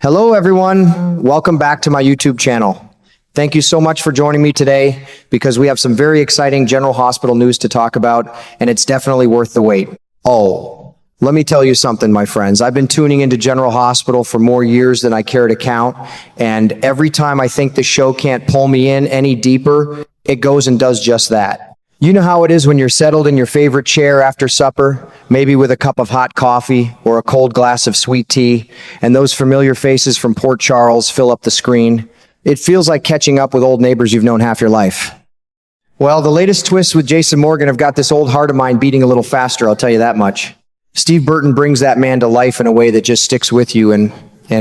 Hello, everyone. Welcome back to my YouTube channel. Thank you so much for joining me today because we have some very exciting General Hospital news to talk about, and it's definitely worth the wait. Oh, let me tell you something, my friends. I've been tuning into General Hospital for more years than I care to count, and every time I think the show can't pull me in any deeper, it goes and does just that. You know how it is when you're settled in your favorite chair after supper, maybe with a cup of hot coffee or a cold glass of sweet tea, and those familiar faces from Port Charles fill up the screen. It feels like catching up with old neighbors you've known half your life. Well, the latest twists with Jason Morgan have got this old heart of mine beating a little faster, I'll tell you that much. Steve Burton brings that man to life in a way that just sticks with you, and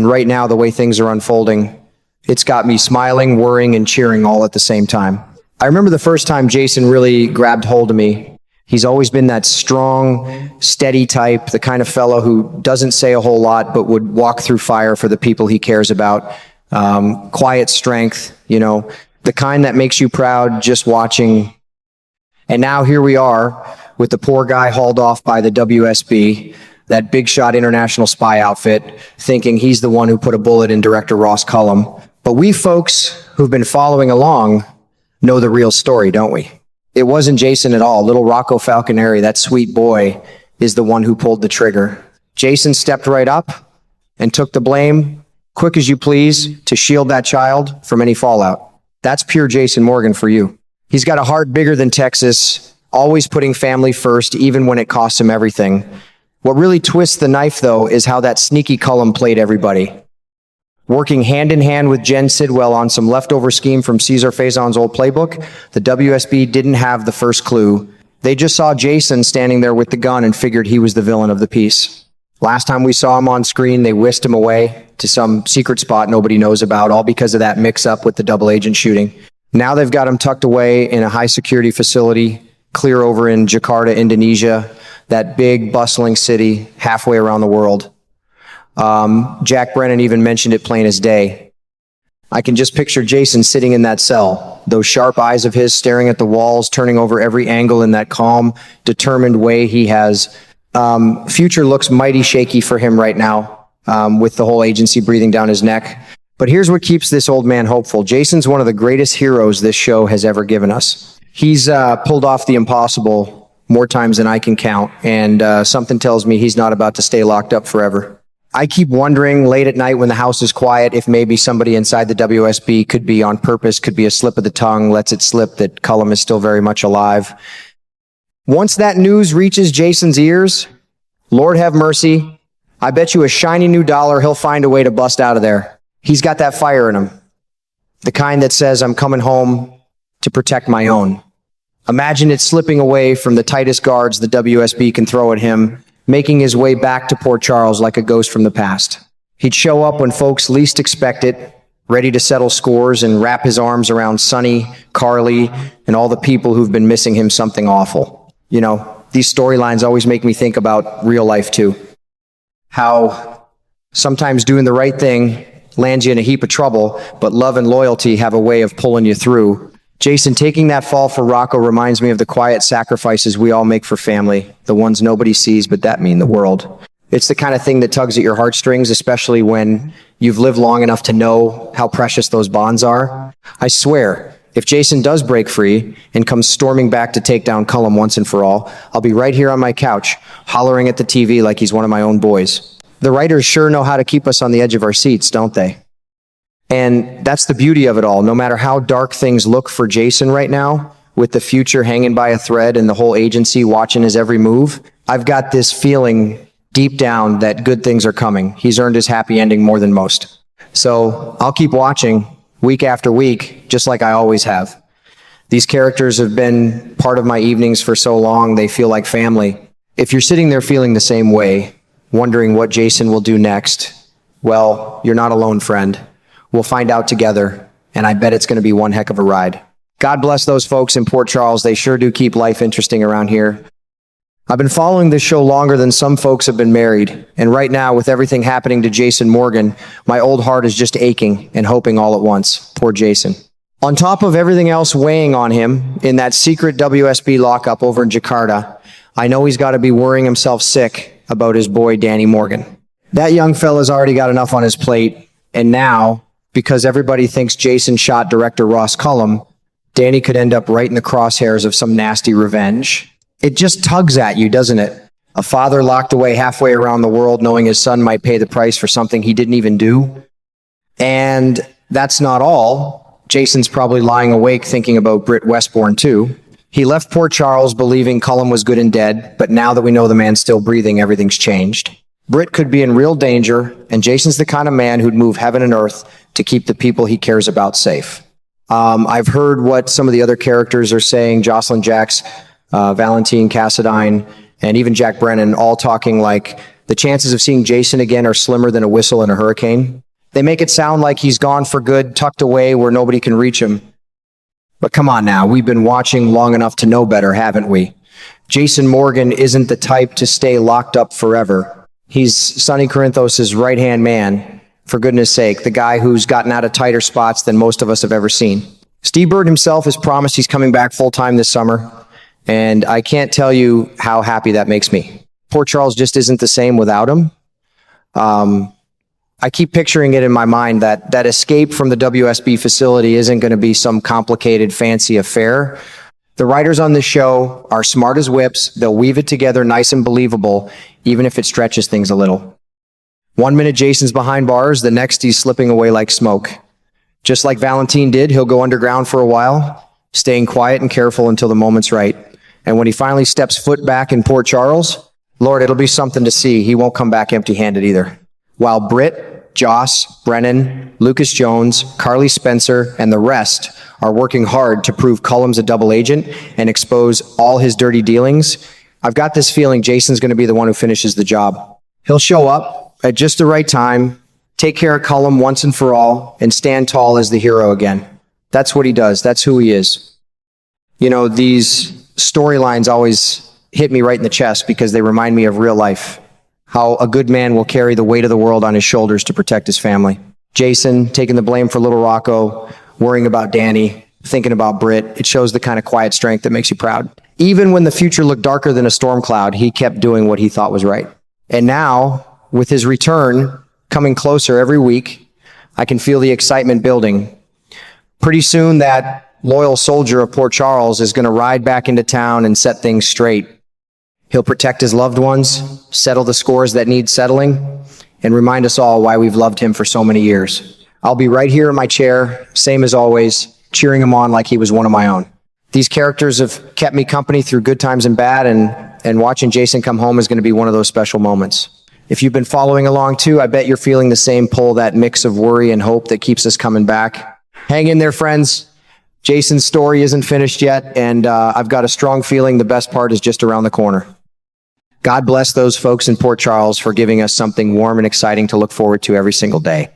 right now, the way things are unfolding, it's got me smiling, worrying, and cheering all at the same time. I remember the first time Jason really grabbed hold of me. He's always been that strong, steady type, the kind of fellow who doesn't say a whole lot, but would walk through fire for the people he cares about. Quiet strength, the kind that makes you proud just watching. And now here we are with the poor guy hauled off by the WSB, that big shot international spy outfit, thinking he's the one who put a bullet in director Ross Cullum. But we folks who've been following along know the real story, don't we? It wasn't Jason at all. Little Rocco Falconeri, that sweet boy, is the one who pulled the trigger. Jason stepped right up and took the blame, quick as you please, to shield that child from any fallout. That's pure Jason Morgan for you. He's got a heart bigger than Texas, always putting family first, even when it costs him everything. What really twists the knife, though, is how that sneaky Cullum played everybody. Working hand in hand with Jen Sidwell on some leftover scheme from Cesar Faison's old playbook, the WSB didn't have the first clue. They just saw Jason standing there with the gun and figured he was the villain of the piece. Last time we saw him on screen, they whisked him away to some secret spot nobody knows about, all because of that mix-up with the double agent shooting. Now they've got him tucked away in a high-security facility, clear over in Jakarta, Indonesia, that big, bustling city halfway around the world. Jack Brennan even mentioned it plain as day. I can just picture Jason sitting in that cell, those sharp eyes of his staring at the walls, turning over every angle in that calm, determined way he has. Future looks mighty shaky for him right now, with the whole agency breathing down his neck. But here's what keeps this old man hopeful. Jason's one of the greatest heroes this show has ever given us. He's pulled off the impossible more times than I can count, and something tells me he's not about to stay locked up forever. I keep wondering late at night when the house is quiet if maybe somebody inside the WSB could be on purpose, could be a slip of the tongue, lets it slip that Cullum is still very much alive. Once that news reaches Jason's ears, Lord have mercy, I bet you a shiny new dollar he'll find a way to bust out of there. He's got that fire in him, the kind that says, I'm coming home to protect my own. Imagine it slipping away from the tightest guards the WSB can throw at him, making his way back to Port Charles like a ghost from the past. He'd show up when folks least expect it, ready to settle scores and wrap his arms around Sonny, Carly, and all the people who've been missing him something awful. These storylines always make me think about real life too. How sometimes doing the right thing lands you in a heap of trouble, but love and loyalty have a way of pulling you through. Jason taking that fall for Rocco reminds me of the quiet sacrifices we all make for family, the ones nobody sees but that mean the world. It's the kind of thing that tugs at your heartstrings, especially when you've lived long enough to know how precious those bonds are. I swear, if Jason does break free and comes storming back to take down Cullum once and for all, I'll be right here on my couch, hollering at the TV like he's one of my own boys. The writers sure know how to keep us on the edge of our seats, don't they? And that's the beauty of it all. No matter how dark things look for Jason right now, with the future hanging by a thread and the whole agency watching his every move, I've got this feeling deep down that good things are coming. He's earned his happy ending more than most. So I'll keep watching week after week, just like I always have. These characters have been part of my evenings for so long, they feel like family. If you're sitting there feeling the same way, wondering what Jason will do next, well, you're not alone, friend. We'll find out together, and I bet it's going to be one heck of a ride. God bless those folks in Port Charles. They sure do keep life interesting around here. I've been following this show longer than some folks have been married, and right now, with everything happening to Jason Morgan, my old heart is just aching and hoping all at once. Poor Jason. On top of everything else weighing on him in that secret WSB lockup over in Jakarta, I know he's got to be worrying himself sick about his boy Danny Morgan. That young fella's already got enough on his plate, And now, because everybody thinks Jason shot director Ross Cullum, Danny could end up right in the crosshairs of some nasty revenge. It just tugs at you, doesn't it? A father locked away halfway around the world knowing his son might pay the price for something he didn't even do. And that's not all. Jason's probably lying awake thinking about Britt Westbourne too. He left Port Charles believing Cullum was good and dead, but now that we know the man's still breathing, everything's changed. Britt could be in real danger, and Jason's the kind of man who'd move heaven and earth to keep the people he cares about safe. I've heard what some of the other characters are saying, Jocelyn Jacks, Valentine Cassadine, and even Jack Brennan, all talking like the chances of seeing Jason again are slimmer than a whistle in a hurricane. They make it sound like he's gone for good, tucked away where nobody can reach him. But come on now, we've been watching long enough to know better, haven't we? Jason Morgan isn't the type to stay locked up forever. He's Sonny Corinthos' right-hand man, for goodness sake, the guy who's gotten out of tighter spots than most of us have ever seen. Steve Bird himself has promised he's coming back full-time this summer, and I can't tell you how happy that makes me. Port Charles just isn't the same without him. I keep picturing it in my mind that escape from the WSB facility isn't going to be some complicated, fancy affair. The writers on this show are smart as whips. They'll weave it together nice and believable, even if it stretches things a little. One minute Jason's behind bars, the next he's slipping away like smoke. Just like Valentine did, he'll go underground for a while, staying quiet and careful until the moment's right. And when he finally steps foot back in Port Charles, Lord, it'll be something to see. He won't come back empty-handed either. While Britt, Joss, Brennan, Lucas Jones, Carly Spencer, and the rest are working hard to prove Cullum's a double agent and expose all his dirty dealings, I've got this feeling Jason's going to be the one who finishes the job. He'll show up at just the right time, take care of Cullum once and for all, and stand tall as the hero again. That's what he does. That's who he is. You know, these storylines always hit me right in the chest because they remind me of real life. How a good man will carry the weight of the world on his shoulders to protect his family. Jason taking the blame for little Rocco, worrying about Danny, thinking about Britt. It shows the kind of quiet strength that makes you proud. Even when the future looked darker than a storm cloud, he kept doing what he thought was right. And now, with his return coming closer every week, I can feel the excitement building. Pretty soon, that loyal soldier of Port Charles is going to ride back into town and set things straight. He'll protect his loved ones, settle the scores that need settling, and remind us all why we've loved him for so many years. I'll be right here in my chair, same as always, cheering him on like he was one of my own. These characters have kept me company through good times and bad, and watching Jason come home is going to be one of those special moments. If you've been following along too, I bet you're feeling the same pull, that mix of worry and hope that keeps us coming back. Hang in there, friends. Jason's story isn't finished yet, and I've got a strong feeling the best part is just around the corner. God bless those folks in Port Charles for giving us something warm and exciting to look forward to every single day.